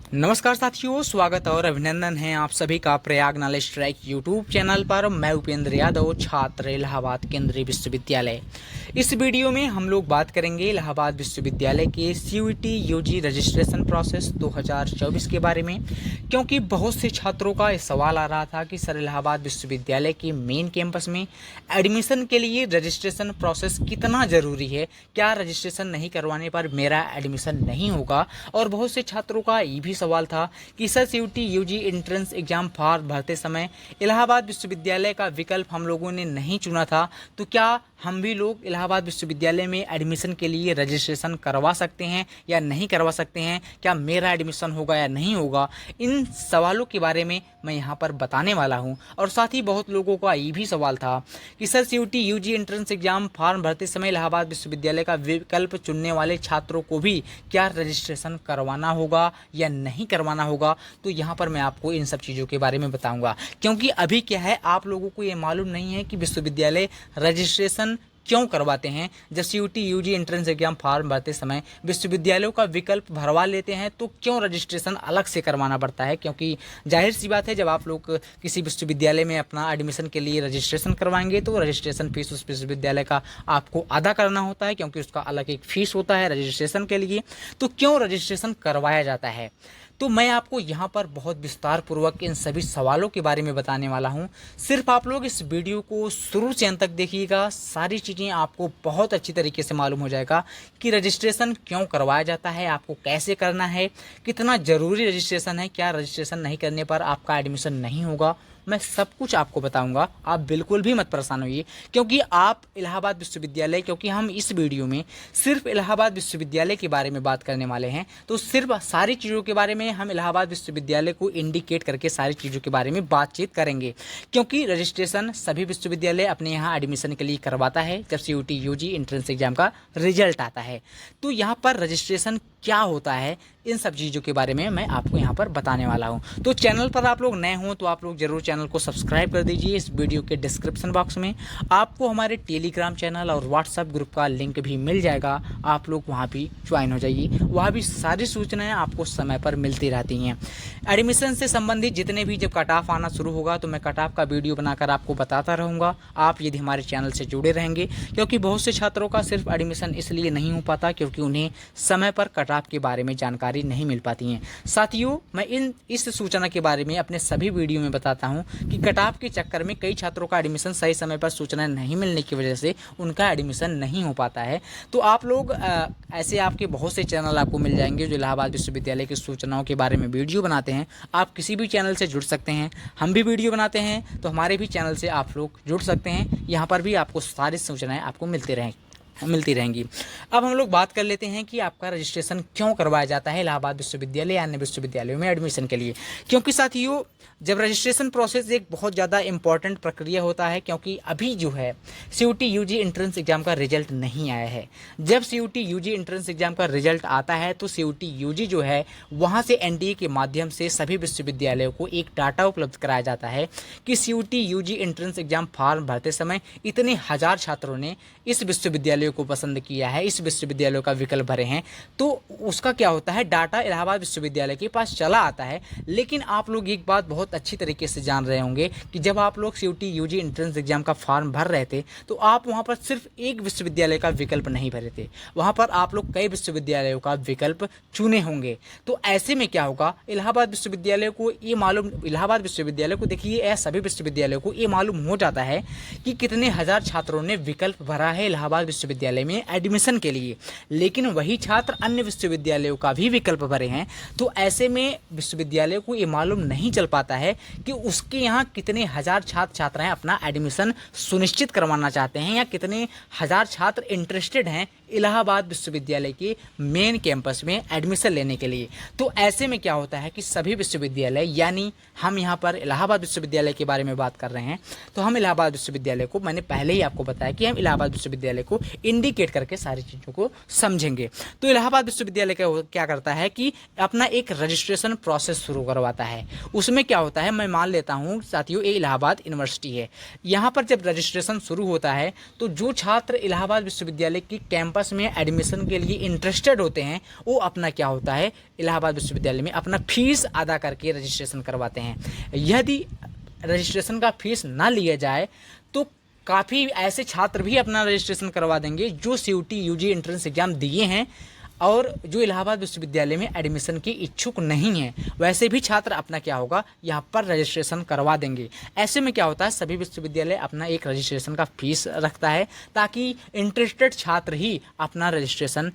नमस्कार साथियों, स्वागत और अभिनंदन है आप सभी का Prayag knowledge track YouTube channel पर। मैं उपेंद्र यादव, छात्र इलाहाबाद केंद्रीय विश्वविद्यालय। इस वीडियो में हम लोग बात करेंगे इलाहाबाद विश्वविद्यालय के सीयूईटी यूजी रजिस्ट्रेशन प्रोसेस 2024 के बारे में, क्योंकि बहुत से छात्रों का ये सवाल आ रहा था कि सर इलाहाबाद विश्वविद्यालय के मेन कैंपस में एडमिशन के लिए रजिस्ट्रेशन प्रोसेस कितना ज़रूरी है, क्या रजिस्ट्रेशन नहीं करवाने पर मेरा एडमिशन नहीं होगा। और बहुत से छात्रों का ये भी सवाल था कि sir CUET UG entrance exam form भरते समय इलाहाबाद विश्वविद्यालय का विकल्प हम लोगों ने नहीं चुना था, तो क्या हम भी लोग इलाहाबाद विश्वविद्यालय में एडमिशन के लिए रजिस्ट्रेशन करवा सकते हैं या नहीं करवा सकते हैं, क्या मेरा एडमिशन होगा या नहीं होगा। इन सवालों के बारे में मैं यहाँ पर बताने वाला हूँ। और साथ ही बहुत लोगों का ये भी सवाल था कि sir CUET UG entrance exam form भरते समय इलाहाबाद विश्वविद्यालय का विकल्प चुनने वाले छात्रों को भी क्या रजिस्ट्रेशन करवाना होगा या नहीं करवाना होगा। तो यहाँ पर मैं आपको इन सब चीज़ों के बारे में बताऊँगा, क्योंकि अभी क्या है, आप लोगों को ये मालूम नहीं है कि विश्वविद्यालय रजिस्ट्रेशन क्यों करवाते हैं। जब CUET UG entrance exam form भरते समय विश्वविद्यालयों का विकल्प भरवा लेते हैं तो क्यों रजिस्ट्रेशन अलग से करवाना पड़ता है, क्योंकि जाहिर सी बात है, जब आप लोग किसी विश्वविद्यालय में अपना एडमिशन के लिए रजिस्ट्रेशन करवाएंगे तो रजिस्ट्रेशन फीस उस विश्वविद्यालय का आपको अदा करना होता है, क्योंकि उसका अलग एक फ़ीस होता है रजिस्ट्रेशन के लिए। तो क्यों रजिस्ट्रेशन करवाया जाता है, तो मैं आपको यहाँ पर बहुत विस्तार पूर्वक इन सभी सवालों के बारे में बताने वाला हूँ। सिर्फ आप लोग इस वीडियो को शुरू से अंत तक देखिएगा, सारी चीज़ें आपको बहुत अच्छी तरीके से मालूम हो जाएगा कि रजिस्ट्रेशन क्यों करवाया जाता है, आपको कैसे करना है, कितना ज़रूरी रजिस्ट्रेशन है, क्या रजिस्ट्रेशन नहीं करने पर आपका एडमिशन नहीं होगा। मैं सब कुछ आपको बताऊंगा, आप बिल्कुल भी मत परेशान होइए, क्योंकि आप इलाहाबाद विश्वविद्यालय, क्योंकि हम इस वीडियो में सिर्फ इलाहाबाद विश्वविद्यालय के बारे में बात करने वाले हैं, तो सिर्फ सारी चीज़ों के बारे में हम इलाहाबाद विश्वविद्यालय को इंडिकेट करके सारी चीज़ों के बारे में बातचीत करेंगे। क्योंकि रजिस्ट्रेशन सभी विश्वविद्यालय अपने यहाँ एडमिशन के लिए करवाता है जब सीयूटी यूजी एंट्रेंस एग्जाम का रिजल्ट आता है। तो यहाँ पर रजिस्ट्रेशन क्या होता है, इन सब चीज़ों के बारे में मैं आपको यहाँ पर बताने वाला हूँ। तो चैनल पर आप लोग नए हों तो आप लोग जरूर चैनल को सब्सक्राइब कर दीजिए। इस वीडियो के डिस्क्रिप्शन बॉक्स में आपको हमारे टेलीग्राम चैनल और व्हाट्सएप ग्रुप का लिंक भी मिल जाएगा, आप लोग वहाँ भी ज्वाइन हो जाइए, वहाँ भी सारी सूचनाएँ आपको समय पर मिलती रहती हैं। एडमिशन से संबंधित जितने भी जब कट ऑफ आना शुरू होगा तो मैं कट ऑफ का वीडियो बनाकर आपको बताता रहूँगा, आप यदि हमारे चैनल से जुड़े रहेंगे, क्योंकि बहुत से छात्रों का सिर्फ एडमिशन इसलिए नहीं हो पाता क्योंकि उन्हें समय पर कट ऑफ के बारे में जानकारी नहीं मिल पाती हैं। साथियों, मैं इस सूचना के बारे में अपने सभी वीडियो में बताता हूं कि कट ऑफ के चक्कर में कई छात्रों का एडमिशन सही समय पर सूचना नहीं मिलने की वजह से उनका एडमिशन नहीं हो पाता है। तो आप लोग ऐसे आपके बहुत से चैनल आपको मिल जाएंगे जो इलाहाबाद विश्वविद्यालय की सूचनाओं के बारे में वीडियो बनाते हैं। आप किसी भी चैनल से जुड़ सकते हैं, हम भी वीडियो बनाते हैं तो हमारे भी चैनल से आप लोग जुड़ सकते हैं, यहाँ पर भी आपको सारी सूचनाएँ आपको मिलती रहेंगी। अब हम लोग बात कर लेते हैं कि आपका रजिस्ट्रेशन क्यों करवाया जाता है इलाहाबाद विश्वविद्यालय या अन्य विश्वविद्यालयों में एडमिशन के लिए। क्योंकि साथियों, जब रजिस्ट्रेशन प्रोसेस एक बहुत ज़्यादा इंपॉर्टेंट प्रक्रिया होता है, क्योंकि अभी जो है सीयूटी यूजी एंट्रेंस एग्जाम का रिजल्ट नहीं आया है। जब सीयूटी यूजी एंट्रेंस एग्जाम का रिजल्ट आता है तो सीयूटी यूजी जो है वहाँ से एनडीए के माध्यम से सभी विश्वविद्यालयों को एक डाटा उपलब्ध कराया जाता है कि CUET UG entrance exam form भरते समय इतने हज़ार छात्रों ने इस विश्वविद्यालय को पसंद किया है, इस विश्वविद्यालय का विकल्प भरे हैं। तो उसका क्या होता है, डाटा इलाहाबाद विश्वविद्यालय के पास चला आता है। लेकिन आप लोग एक बात बहुत अच्छी तरीके से जान रहे होंगे कि जब आप लोग सीयूटी यूजी एंट्रेंस एग्जाम का फॉर्म भर रहे थे तो आप वहां पर सिर्फ एक विश्वविद्यालय का विकल्प नहीं भरे थे, वहां पर आप लोग कई विश्वविद्यालयों का विकल्प चुने होंगे। तो ऐसे में क्या होगा, इलाहाबाद विश्वविद्यालय को देखिए, या सभी विश्वविद्यालयों को ये मालूम हो जाता है कि कितने हजार छात्रों ने विकल्प भरा है इलाहाबाद विश्वविद्यालय में एडमिशन के लिए, लेकिन वही छात्र अन्य विश्वविद्यालयों का भी विकल्प भरे हैं। तो ऐसे में विश्वविद्यालय को ये मालूम नहीं चल पाता है कि उसके यहाँ कितने हजार छात्र छात्राएं अपना एडमिशन सुनिश्चित करवाना चाहते हैं या कितने हजार छात्र इंटरेस्टेड हैं इलाहाबाद विश्वविद्यालय के मेन कैंपस में एडमिशन लेने के लिए। तो ऐसे में क्या होता है कि सभी विश्वविद्यालय, यानी हम यहाँ पर इलाहाबाद विश्वविद्यालय के बारे में बात कर रहे हैं, तो हम इलाहाबाद विश्वविद्यालय को, मैंने पहले ही आपको बताया कि हम इलाहाबाद विश्वविद्यालय को इंडिकेट करके सारी चीज़ों को समझेंगे। तो इलाहाबाद विश्वविद्यालय क्या करता है कि अपना एक रजिस्ट्रेशन प्रोसेस शुरू करवाता है। उसमें क्या होता है, मैं मान लेता हूँ साथियों, ये इलाहाबाद यूनिवर्सिटी है। यहाँ पर जब रजिस्ट्रेशन शुरू होता है तो जो छात्र इलाहाबाद विश्वविद्यालय की कैंपस कैंपस में एडमिशन के लिए इंटरेस्टेड होते हैं वो अपना क्या होता है, इलाहाबाद विश्वविद्यालय में अपना फीस अदा करके रजिस्ट्रेशन करवाते हैं। यदि रजिस्ट्रेशन का फीस ना लिया जाए तो काफ़ी ऐसे छात्र भी अपना रजिस्ट्रेशन करवा देंगे जो सीयूटी यूजी एंट्रेंस एग्जाम दिए हैं और जो इलाहाबाद विश्वविद्यालय में एडमिशन के इच्छुक नहीं हैं, वैसे भी छात्र अपना क्या होगा यहाँ पर रजिस्ट्रेशन करवा देंगे। ऐसे में क्या होता है, सभी विश्वविद्यालय अपना एक रजिस्ट्रेशन का फीस रखता है ताकि इंटरेस्टेड छात्र ही अपना रजिस्ट्रेशन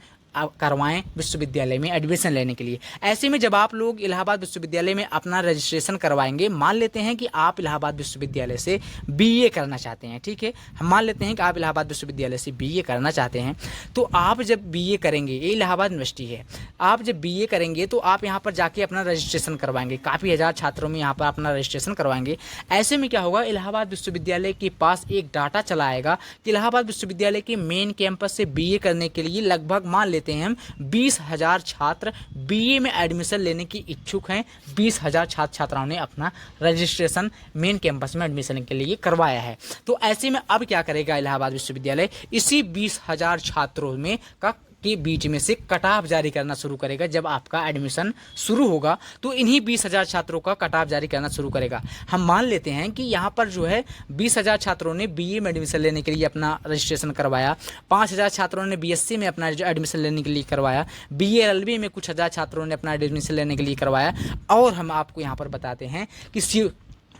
करवाएं विश्वविद्यालय में एडमिशन लेने के लिए। ऐसे में जब आप लोग इलाहाबाद विश्वविद्यालय में अपना रजिस्ट्रेशन करवाएंगे, मान लेते हैं कि आप इलाहाबाद विश्वविद्यालय से बीए करना चाहते हैं, ठीक है, हम मान लेते हैं कि आप इलाहाबाद विश्वविद्यालय से बीए करना चाहते हैं, तो आप जब बीए करेंगे, ये इलाहाबाद यूनिवर्सिटी है, आप जब बीए करेंगे तो आप यहाँ पर जाके अपना रजिस्ट्रेशन करवाएंगे, काफ़ी हज़ार छात्रों में यहाँ पर अपना रजिस्ट्रेशन करवाएंगे। ऐसे में क्या होगा, इलाहाबाद विश्वविद्यालय के पास एक डाटा चला आएगा कि इलाहाबाद विश्वविद्यालय के मेन कैंपस से बीए करने के लिए लगभग मान लेते हैं हम 20,000 छात्र बीए में एडमिशन लेने की इच्छुक हैं। 20,000 छात्र छात्राओं ने अपना रजिस्ट्रेशन मेन कैंपस में एडमिशन के लिए करवाया है। तो ऐसे में अब क्या करेगा इलाहाबाद विश्वविद्यालय, इसी 20,000 छात्रों में के बीच में से कट ऑफ जारी करना शुरू करेगा। जब आपका एडमिशन शुरू होगा तो इन्हीं 20,000 छात्रों का कट ऑफ जारी करना शुरू करेगा। हम मान लेते हैं कि यहाँ पर जो है 20,000 छात्रों ने बीए में एडमिशन लेने के लिए अपना रजिस्ट्रेशन करवाया, 5,000 छात्रों ने बीएससी में अपना एडमिशन लेने के लिए करवाया, बीए एलएलबी में कुछ हज़ार छात्रों ने अपना एडमिशन लेने के लिए करवाया। और हम आपको यहाँ पर बताते हैं कि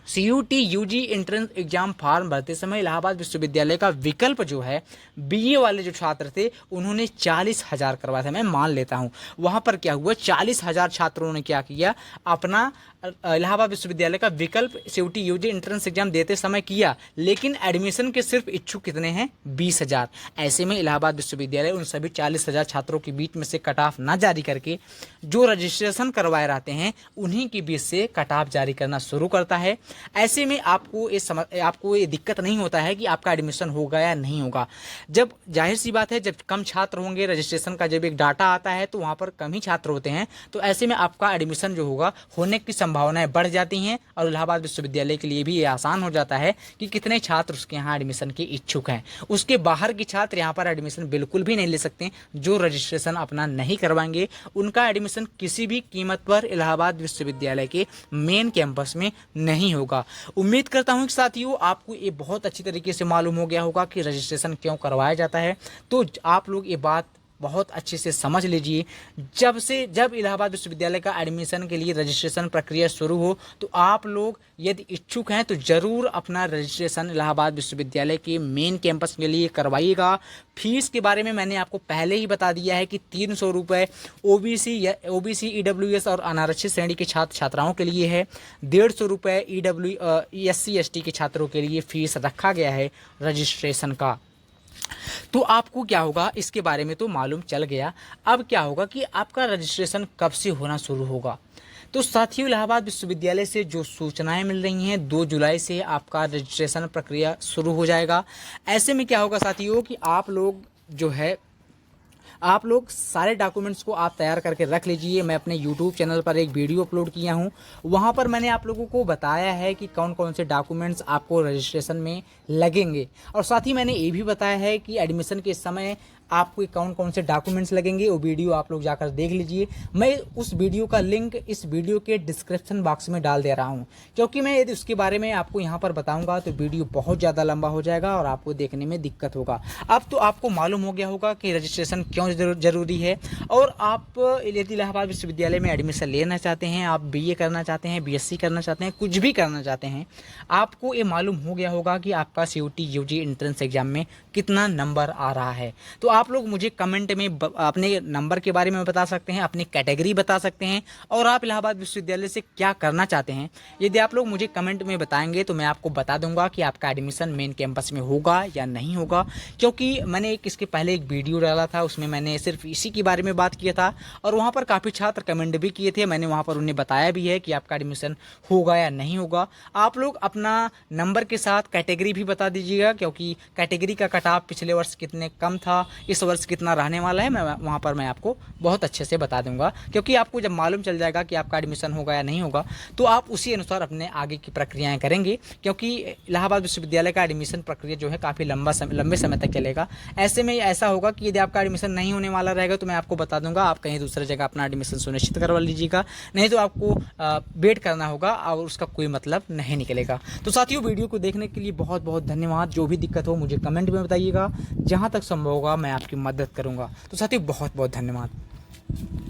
CUET UG entrance exam form भरते समय इलाहाबाद विश्वविद्यालय का विकल्प जो है, बीए वाले जो छात्र थे उन्होंने 40,000 करवाया था। मैं मान लेता हूँ वहाँ पर क्या हुआ, 40,000 छात्रों ने क्या किया, अपना इलाहाबाद विश्वविद्यालय का विकल्प सीयूटी यूजी एंट्रेंस एग्जाम देते समय किया, लेकिन एडमिशन के सिर्फ इच्छुक कितने हैं, 20,000। ऐसे में इलाहाबाद विश्वविद्यालय उन सभी 40,000 छात्रों के बीच में से कट ऑफ ना जारी करके जो रजिस्ट्रेशन करवाए रहते हैं उन्हीं के बीच से कट ऑफ जारी करना शुरू करता है। ऐसे में आपको ये दिक्कत नहीं होता है कि आपका एडमिशन होगा या नहीं होगा। जब जाहिर सी बात है, जब कम छात्र होंगे, रजिस्ट्रेशन का जब एक डाटा आता है तो वहाँ पर कम ही छात्र होते हैं, तो ऐसे में आपका एडमिशन जो होगा होने की संभावनाएं बढ़ जाती हैं और इलाहाबाद विश्वविद्यालय के लिए भी ये आसान हो जाता है कि कितने छात्र उसके यहाँ एडमिशन के इच्छुक हैं। उसके बाहर के छात्र यहाँ पर एडमिशन बिल्कुल भी नहीं ले सकते। जो रजिस्ट्रेशन अपना नहीं करवाएंगे उनका एडमिशन किसी भी कीमत पर इलाहाबाद विश्वविद्यालय के मेन कैंपस में नहीं होगा। उम्मीद करता हूँ कि साथियों आपको ये बहुत अच्छी तरीके से मालूम हो गया होगा कि रजिस्ट्रेशन क्यों करवाया जाता है। तो आप लोग ये बात बहुत अच्छे से समझ लीजिए। जब इलाहाबाद विश्वविद्यालय का एडमिशन के लिए रजिस्ट्रेशन प्रक्रिया शुरू हो तो आप लोग यदि इच्छुक हैं तो ज़रूर अपना रजिस्ट्रेशन इलाहाबाद विश्वविद्यालय के मेन कैंपस के लिए करवाइएगा। फीस के बारे में मैंने आपको पहले ही बता दिया है कि 300 रुपये ओबीसी ईडब्ल्यूएस और अनारक्षित श्रेणी के छात्र छात्राओं के लिए है, 150 रुपये SC ST के छात्रों के लिए फीस रखा गया है रजिस्ट्रेशन का। तो आपको क्या होगा, इसके बारे में तो मालूम चल गया। अब क्या होगा कि आपका रजिस्ट्रेशन कब से होना शुरू होगा। तो साथियों इलाहाबाद विश्वविद्यालय से जो सूचनाएं मिल रही हैं, 2 जुलाई से आपका रजिस्ट्रेशन प्रक्रिया शुरू हो जाएगा। ऐसे में क्या होगा साथियों कि आप लोग सारे डॉक्यूमेंट्स को आप तैयार करके रख लीजिए। मैं अपने YouTube चैनल पर एक वीडियो अपलोड किया हूँ, वहाँ पर मैंने आप लोगों को बताया है कि कौन कौन से डॉक्यूमेंट्स आपको रजिस्ट्रेशन में लगेंगे, और साथ ही मैंने ये भी बताया है कि एडमिशन के समय आपको कौन कौन से डॉक्यूमेंट्स लगेंगे। वो वीडियो आप लोग जाकर देख लीजिए। मैं उस वीडियो का लिंक इस वीडियो के डिस्क्रिप्शन बॉक्स में डाल दे रहा हूँ, क्योंकि मैं यदि उसके बारे में आपको यहाँ पर बताऊँगा तो वीडियो बहुत ज़्यादा लंबा हो जाएगा और आपको देखने में दिक्कत होगा। अब तो आपको मालूम हो गया होगा कि रजिस्ट्रेशन क्यों ज़रूरी है। और आप यदि इलाहाबाद विश्वविद्यालय में एडमिशन लेना चाहते हैं, आप BA करना चाहते हैं, BSc करना चाहते हैं, कुछ भी करना चाहते हैं, आपको ये मालूम हो गया होगा कि आपका CUT UG एंट्रेंस एग्जाम में कितना नंबर आ रहा है। तो आप लोग मुझे कमेंट में अपने नंबर के बारे में बता सकते हैं, अपनी कैटेगरी बता सकते हैं, और आप इलाहाबाद विश्वविद्यालय से क्या करना चाहते हैं। यदि आप लोग मुझे कमेंट में बताएंगे तो मैं आपको बता दूंगा कि आपका एडमिशन मेन कैंपस में होगा या नहीं होगा। क्योंकि मैंने इसके पहले एक वीडियो डाला था, उसमें मैंने सिर्फ इसी के बारे में बात किया था, और वहाँ पर काफ़ी छात्र कमेंट भी किए थे। मैंने वहाँ पर उन्हें बताया भी है कि आपका एडमिशन होगा या नहीं होगा। आप लोग अपना नंबर के साथ कैटेगरी भी बता दीजिएगा, क्योंकि कैटेगरी का कट ऑफ पिछले वर्ष कितने कम था इस वर्ष कितना रहने वाला है, मैं वहाँ पर मैं आपको बहुत अच्छे से बता दूंगा। क्योंकि आपको जब मालूम चल जाएगा कि आपका एडमिशन होगा या नहीं होगा, तो आप उसी अनुसार अपने आगे की प्रक्रियाएं करेंगे। क्योंकि इलाहाबाद विश्वविद्यालय का एडमिशन प्रक्रिया जो है काफ़ी लंबे समय तक चलेगा। ऐसे में ऐसा होगा कि यदि आपका एडमिशन नहीं होने वाला रहेगा तो मैं आपको बता दूंगा, आप कहीं दूसरी जगह अपना एडमिशन सुनिश्चित करवा लीजिएगा, नहीं तो आपको वेट करना होगा और उसका कोई मतलब नहीं निकलेगा। तो साथियों, वीडियो को देखने के लिए बहुत बहुत धन्यवाद। जो भी दिक्कत हो मुझे कमेंट में बताइएगा, जहाँ तक संभव होगा मैं आपकी मदद करूँगा। तो साथियों, बहुत बहुत धन्यवाद।